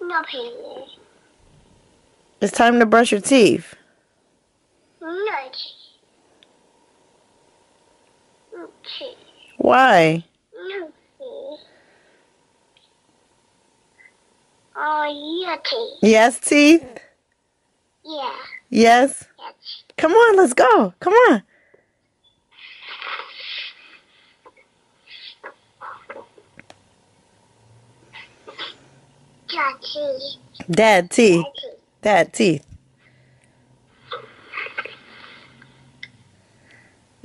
No pee. It's time to brush your teeth. No. Why? No. Oh, yeah, teeth. Yes, teeth? Yeah. Yes? Yes. Come on, let's go. Come on. Dad teeth. Dad teeth. Dad teeth.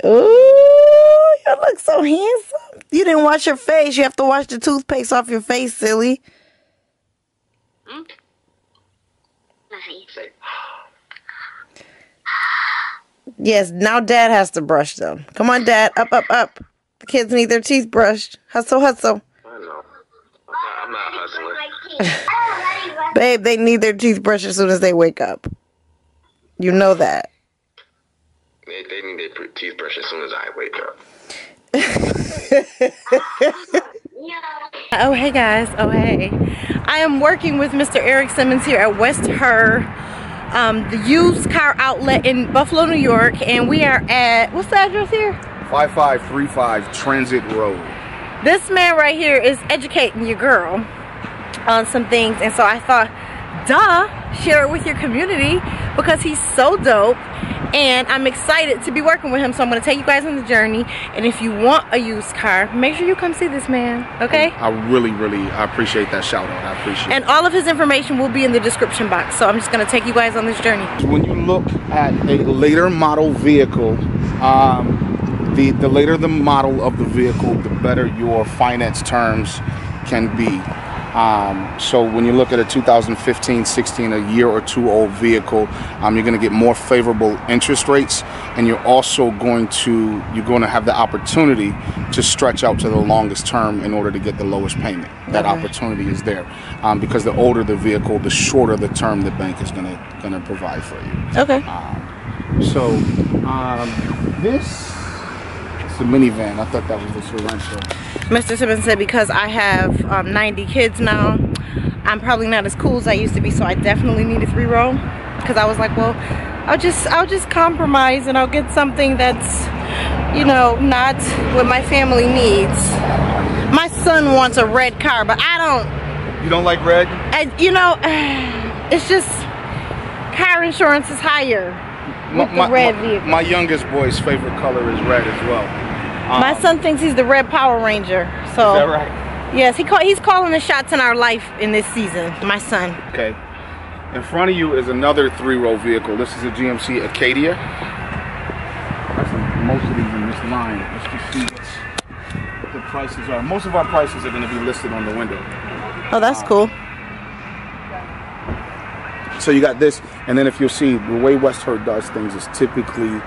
Ooh, you look so handsome. You didn't wash your face. You have to wash the toothpaste off your face, silly. Yes, now Dad has to brush them. Come on, Dad. Up, up, up. The kids need their teeth brushed. Hustle, hustle. I know. I'm not hustling. Babe, they need their teeth brushed as soon as they wake up. You know that. They need their teeth brushed as soon as I wake up. Oh, hey guys. Oh, hey. I am working with Mr. Eric Simmons here at West Herr, the used car outlet in Buffalo, New York. And we are at, what's the address here? 5535 Transit Road. This man right here is educating your girl on some things. And so I thought, duh, share it with your community because he's so dope. And I'm excited to be working with him, so I'm going to take you guys on the journey. And if you want a used car, make sure you come see this man, okay? I appreciate that shout out. I appreciate it. And all of his information will be in the description box, so I'm just going to take you guys on this journey. When you look at a later model vehicle, the later the model of the vehicle, the better your finance terms can be. So when you look at a 2015-16, a year or two old vehicle, you're going to get more favorable interest rates, and you're also going to have the opportunity to stretch out to the longest term in order to get the lowest payment. That opportunity is there, because the older the vehicle, the shorter the term the bank is going to provide for you. Okay. This is a minivan. I thought that was the Sorrento. Mr. Simmons said because I have 90 kids now, I'm probably not as cool as I used to be, so I definitely need a 3-row. Because I was like, well, I'll just compromise and I'll get something that's, you know, not what my family needs. My son wants a red car, but I don't. You don't like red? And you know, it's just car insurance is higher with the red vehicle. My youngest boy's favorite color is red as well. My son thinks he's the Red Power Ranger. So, is that right? Yes, he's calling the shots in our life in this season, my son. Okay. In front of you is another 3-row vehicle. This is a GMC Acadia. Most of these in this line. Let's just see what the prices are. Most of our prices are going to be listed on the window. Oh, that's cool. So you got this, and then if you'll see, the way West Herr does things is typically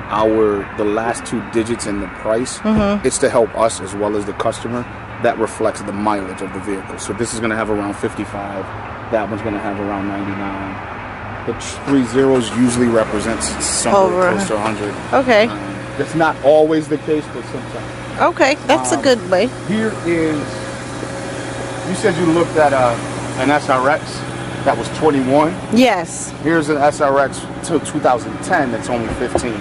the last 2 digits in the price. It's to help us as well as the customer. That reflects the mileage of the vehicle. So this is going to have around 55. That one's going to have around 99. The 3 zeros usually represents somewhere close to 100. Okay. That's not always the case, but sometimes. Okay, that's a good way. Here is, you said you looked at an SRX that was 21. Yes. Here's an SRX till 2010 that's only 15.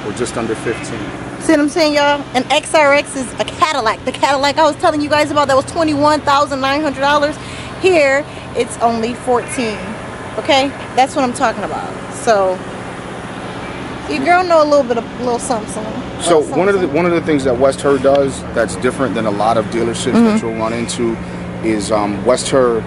Or just under 15. See what I'm saying, y'all? An XRX is a Cadillac. The Cadillac I was telling you guys about that was $21,900. Here, it's only 14. Okay? That's what I'm talking about. So, your girl know a little something. So one of the things that West Herr does that's different than a lot of dealerships that you'll run into is West Herr.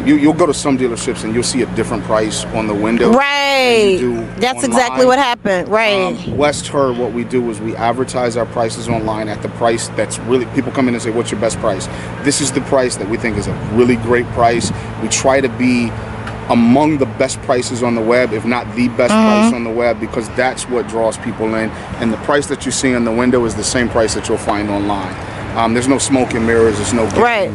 You'll go to some dealerships and you'll see a different price on the window. Right. That's exactly what happened. Right. West Herr, what we do is we advertise our prices online at the price that's really, people come in and say, what's your best price? This is the price that we think is a really great price. We try to be among the best prices on the web, if not the best price on the web, because that's what draws people in. And the price that you see on the window is the same price that you'll find online. There's no smoke and mirrors. There's no games. Right.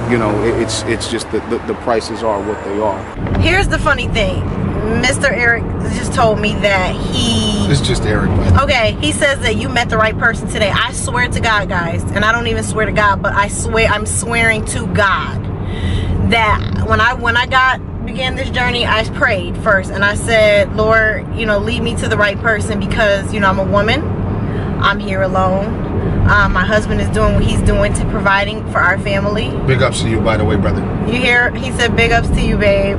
You know, it's just the prices are what they are. Here's the funny thing. Mr. Eric just told me that he... It's just Eric. Okay, he says that you met the right person today. I swear to God, guys, and I don't even swear to God, but I swear, I'm swearing to God that when I began this journey, I prayed first and I said, Lord, you know, lead me to the right person, because, you know, I'm a woman. I'm here alone. My husband is doing what he's doing to providing for our family. Big ups to you, by the way, brother. You hear? He said, big ups to you, babe.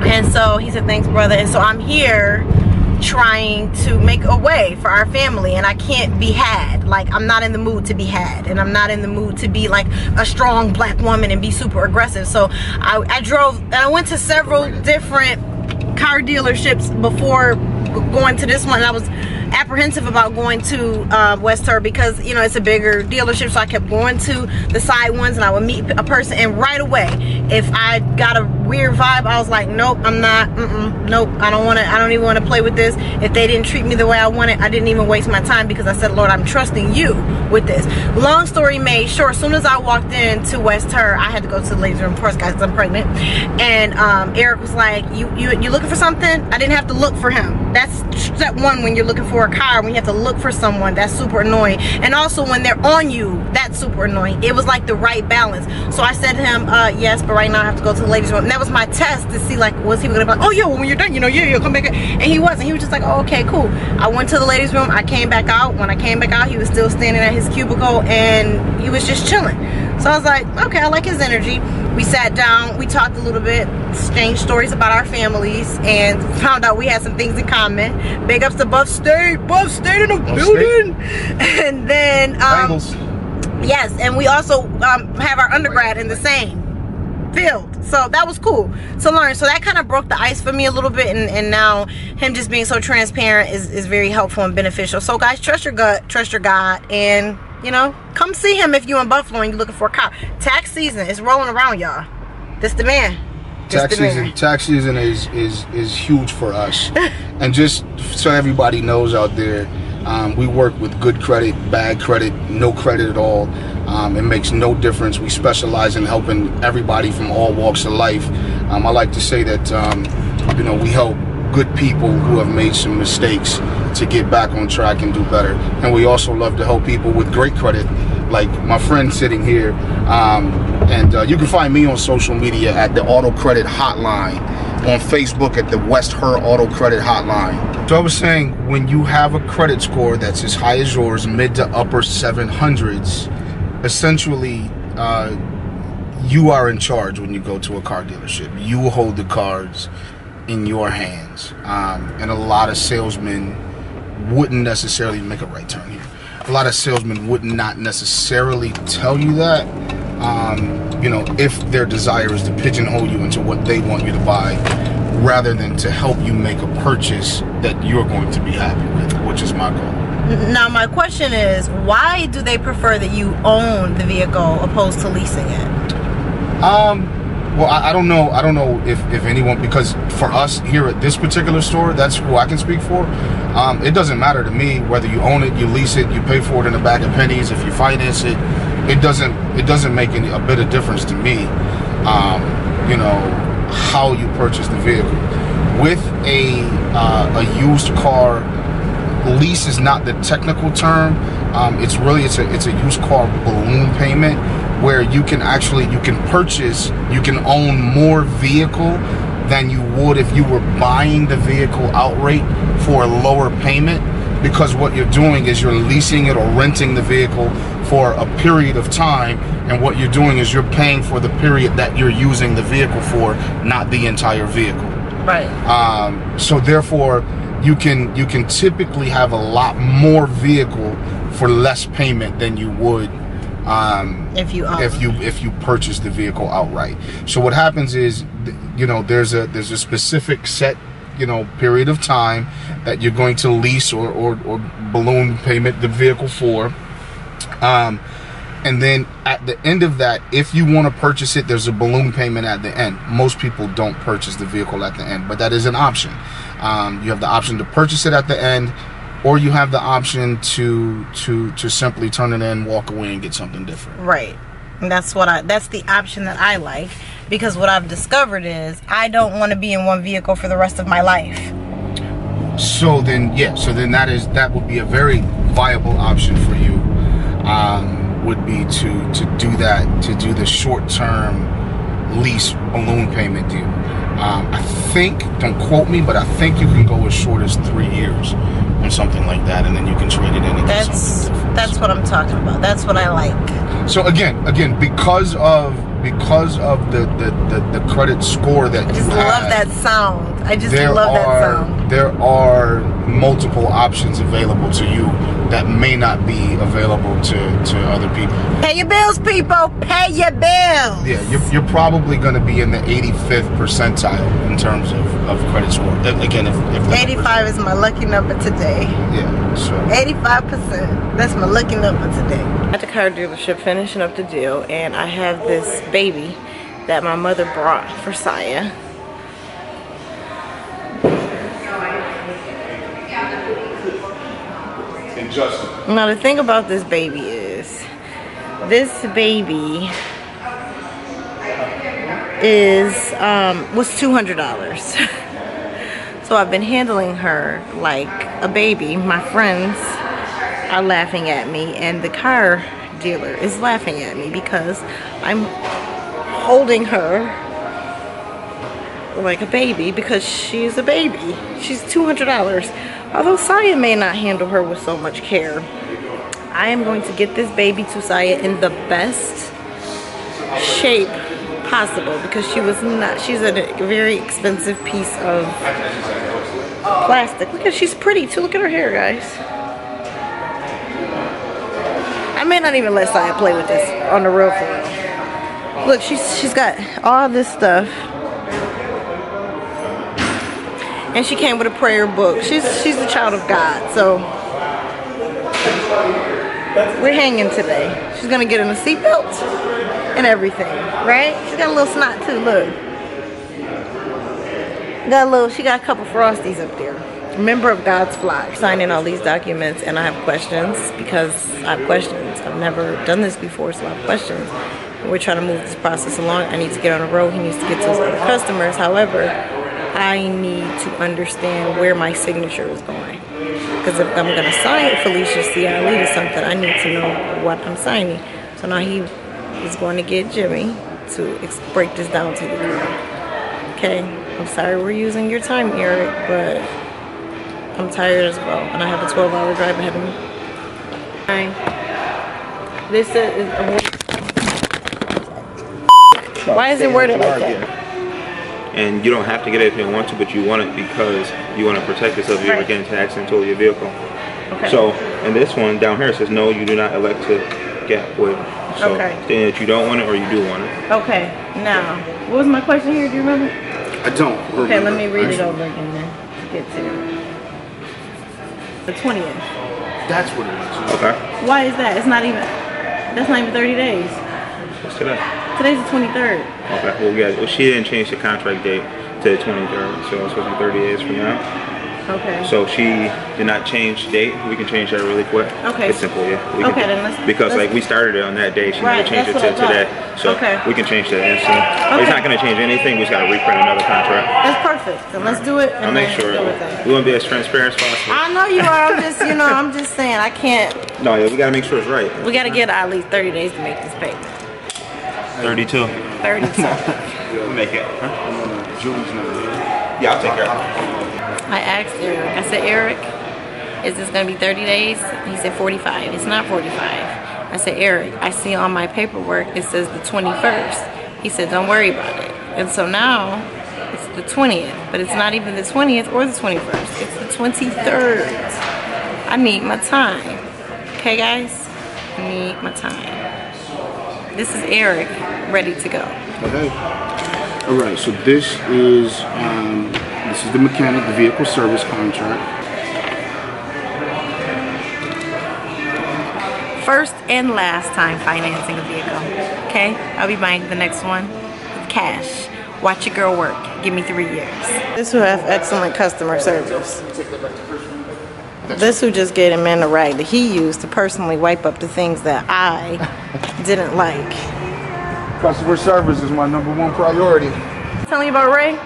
And so he said, thanks, brother. And so I'm here trying to make a way for our family, and I can't be had. Like, I'm not in the mood to be had, and I'm not in the mood to be like a strong black woman and be super aggressive. So I drove, and I went to several different car dealerships before going to this one, and I was apprehensive about going to West Herr, because, you know, it's a bigger dealership. So I kept going to the side ones, and I would meet a person, and right away, if I got a weird vibe, I was like, nope, I'm not, nope, I don't even want to play with this. If they didn't treat me the way I wanted, I didn't even waste my time, because I said, Lord, I'm trusting you with this. Long story made short, as soon as I walked into West Herr, I had to go to the ladies' room first, guys, because I'm pregnant. And Eric was like, you looking for something? I didn't have to look for him. That's step one when you're looking for a car. When you have to look for someone, that's super annoying. And also when they're on you, that's super annoying. It was like the right balance. So I said to him, yes, but right now I have to go to the ladies' room. And that was my test to see, like, was he gonna be like, oh yeah, well, when you're done, you know, yeah, come back. And he wasn't. He was just like, oh, okay, cool. I went to the ladies' room. I came back out. When I came back out, he was still standing at his cubicle, and he was just chilling. So I was like, okay, I like his energy. We sat down, we talked a little bit, exchanged stories about our families, and found out we had some things in common. Big ups to Buff State in the building. And then yes, and we also have our undergrad in the same field, so that was cool to learn. So that kind of broke the ice for me a little bit, and now him just being so transparent is very helpful and beneficial. So guys, trust your gut, trust your God, and, you know, come see him if you're in Buffalo and you're looking for a car. Tax season is rolling around, y'all. This the man. Tax season is huge for us. And just so everybody knows out there, we work with good credit, bad credit, no credit at all. It makes no difference. We specialize in helping everybody from all walks of life. I like to say that you know, we help good people who have made some mistakes to get back on track and do better. And we also love to help people with great credit, like my friend sitting here. And you can find me on social media at the Auto Credit Hotline, on Facebook at the West Herr Auto Credit Hotline. So I was saying, when you have a credit score that's as high as yours, mid to upper 700s, essentially you are in charge when you go to a car dealership. You hold the cards in your hands, and a lot of salesmen wouldn't necessarily make a right turn here. A lot of salesmen would not necessarily tell you that, you know, if their desire is to pigeonhole you into what they want you to buy, rather than to help you make a purchase that you're going to be happy with, which is my goal. Now my question is, why do they prefer that you own the vehicle opposed to leasing it? Well, I don't know if anyone, because for us here at this particular store, that's who I can speak for. It doesn't matter to me whether you own it, you lease it, you pay for it in a bag of pennies, if you finance it. It doesn't make a bit of difference to me. You know, how you purchase the vehicle. With a used car, lease is not the technical term. It's a used car balloon payment, where you can own more vehicle than you would if you were buying the vehicle outright for a lower payment, because what you're doing is you're leasing it or renting the vehicle for a period of time, and what you're doing is you're paying for the period that you're using the vehicle for, not the entire vehicle. Right. So therefore, you can typically have a lot more vehicle for less payment than you would if you purchase the vehicle outright. So what happens is, you know, there's a specific set, you know, period of time that you're going to lease or balloon payment the vehicle for, and then at the end of that, if you want to purchase it, there's a balloon payment at the end. Most people don't purchase the vehicle at the end, but that is an option. You have the option to purchase it at the end, or you have the option to simply turn it in, walk away, and get something different. Right. And that's the option that I like, because what I've discovered is I don't want to be in one vehicle for the rest of my life. So then, yeah, that would be a very viable option for you. Would be to do the short-term lease balloon payment deal. I think, don't quote me, but I think you can go as short as 3 years or something like that, and then you can trade it in and get something different. That's what I'm talking about. That's what I like. So again, because of the credit score that you have, I just love that sound. I just love that sound. There are multiple options available to you that may not be available to other people. Pay your bills, people. Pay your bills. Yeah, you're probably going to be in the 85th percentile in terms of credit score. Again, if 85 is my lucky number today. Yeah, so 85%. That's my lucky number today. At the car dealership finishing up the deal, and I have this baby that my mother brought for Saya. Now the thing about this baby is, this baby was $200. So I've been handling her like a baby. My friends are laughing at me, and the car dealer is laughing at me because I'm holding her like a baby because she's a baby. She's $200. Although Saya may not handle her with so much care, I am going to get this baby to Saya in the best shape possible because she's a very expensive piece of plastic. Look at, she's pretty too. Look at her hair, guys. I may not even let Saya play with this on the real for real. Look, she's got all this stuff. And she came with a prayer book. She's a child of God, so we're hanging today. She's gonna get in a seatbelt and everything, right? She got a little snot too. Look, she got a couple frosties up there. Member of God's flock. Signing all these documents, and I have questions because I have questions. I've never done this before, so I have questions. We're trying to move this process along. I need to get on the road. He needs to get to his other customers. However, I need to understand where my signature is going. Because if I'm going to sign Felicia C.I.Lee to something, I need to know what I'm signing. So now he is going to get Jimmy to break this down to the girl. Okay, I'm sorry we're using your time, Eric, but I'm tired as well. And I have a 12-hour drive ahead of me. This is... Why is it worded like that? And you don't have to get it if you don't want to, but you want it because you want to protect yourself if you ever get into an accident or your vehicle. Okay. So in this one down here it says no, you do not elect to get with. So saying that you don't want it or you do want it. Okay. Now, what was my question here? Do you remember? I don't. Okay, let me read it over again then to get to the 20th. That's what it is. Okay. Why is that? It's not even. That's not even 30 days. What's today? Today's the 23rd. Okay, well, yeah, well, she didn't change the contract date to the 23rd, so it's supposed to be 30 days from now. Okay. So she did not change the date. We can change that really quick. Okay. It's simple, yeah. Then let's... Because, like, we started it on that day. She never changed it to today. So we can change that instantly. It's not going to change anything. We just got to reprint another contract. That's perfect. Then let's do it. I'll make sure. We want to be as transparent as possible. I know you are. I'm just, I'm just saying. I can't... No, yeah, we got to make sure it's right. We got to get at least 30 days to make this payment. 32. 32. We'll make it. Huh? Julie's not here. Yeah, I'll take care of it. I asked Eric. I said, Eric, is this going to be 30 days? He said 45. It's not 45. I said, Eric, I see on my paperwork it says the 21st. He said, don't worry about it. And so now it's the 20th, but it's not even the 20th or the 21st. It's the 23rd. I need my time. Okay, guys? I need my time. This is Eric, ready to go. Okay. All right. So this is the mechanic, the vehicle service contract. First and last time financing a vehicle. Okay, I'll be buying the next one with cash. Watch your girl work. Give me 3 years. This who have excellent customer service. This who just gave a man the rag that he used to personally wipe up the things that I didn't like. Customer service is my #1 priority. Tell me about Ray.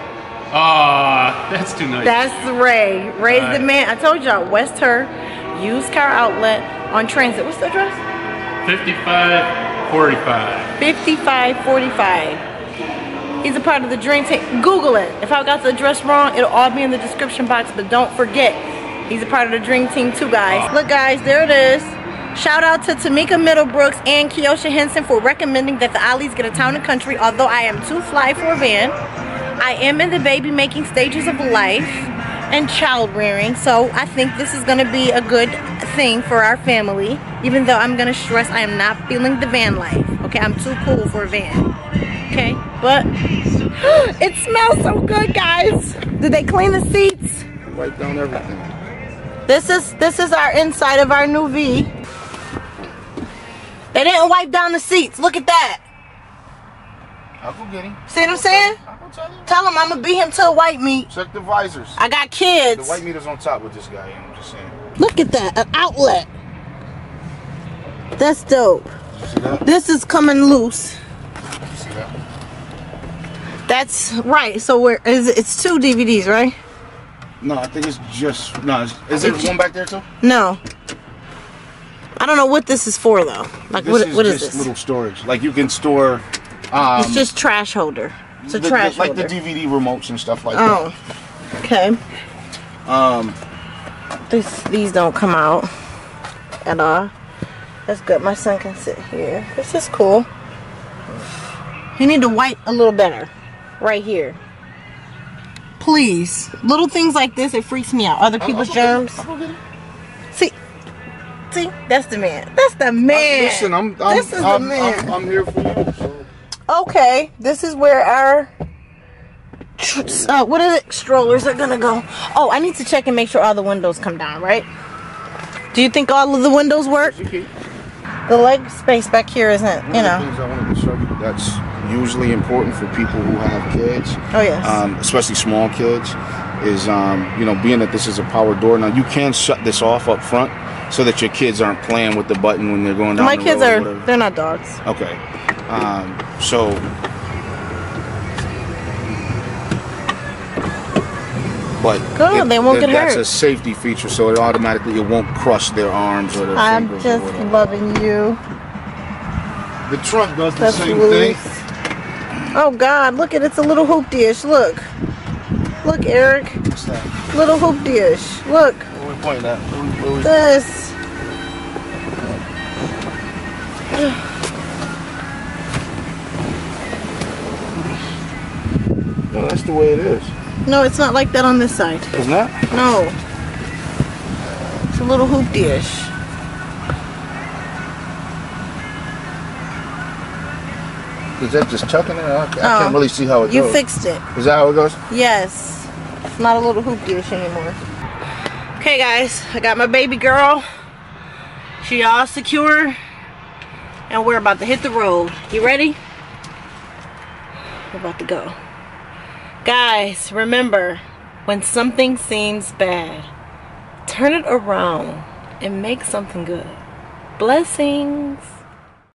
That's too nice. That's Ray. Ray's the man. I told y'all, West Herr, used car outlet on Transit. What's the address? 5545. 5545. He's a part of the Dream Team. Google it. If I got the address wrong, it'll all be in the description box. But don't forget, he's a part of the Dream Team too, guys. Look, guys, there it is. Shout out to Tamika Middlebrooks and Keosha Henson for recommending that the Ollies get a Town and Country. Although I am too fly for a van, I am in the baby making stages of life and child rearing, so I think this is going to be a good thing for our family. Even though I'm going to stress I am not feeling the van life. Okay, I'm too cool for a van. Okay, but it smells so good, guys. Did they clean the seats? Wipe down everything. This is our inside of our new V. They didn't wipe down the seats. Look at that. I'll go get him. See what I'm saying? I'll go tell him. Tell him I'm gonna beat him to a white meat. Check the visors. I got kids. The white meat is on top with this guy. I'm just saying. Look at that, an outlet. That's dope. Did you see that? This is coming loose. Did you see that? That's right. So where is it? It's 2 DVDs, right? No, I think it's just Is there one back there too? No. I don't know what this is for though. Like what is just this? Little storage. Like you can store. It's just trash holder. It's a trash holder. Like the DVD remotes and stuff like that. Oh. Okay. These don't come out at all. That's good. My son can sit here. This is cool. You need to wipe a little better. Right here. Please. Little things like this, it freaks me out. Other people's germs. See, that's the man. That's the man. Listen, I'm here for you. So. Okay, this is where our what are the strollers are gonna go. Oh, I need to check and make sure all the windows come down, right? Do you think all of the windows work? The leg space back here isn't, you know. One of the things I wanted to show you that's usually important for people who have kids. Oh yes. Especially small kids, is you know, being that this is a power door. Now you can shut this off up front so that your kids aren't playing with the button when they're going down My the kids road are, they're not dogs. Okay. So but good, they won't get hurt. That's a safety feature, so it automatically won't crush their arms or their fingers. I'm just loving you. The trunk does the same thing. Oh God, look at it's a little hoop dish. Look, Eric. What's that? Little hoop dish. Look. Where are we pointing at? This. No, that's the way it is. No, it's not like that on this side. Isn't that? No. It's a little hoop dish. Is that just chucking it? I can't really see how it goes. You fixed it. Is that how it goes? Yes. It's not a little hoop dish anymore. Okay, guys. I got my baby girl. She all secure. And we're about to hit the road. You ready? We're about to go. Guys, remember, when something seems bad, turn it around and make something good. Blessings.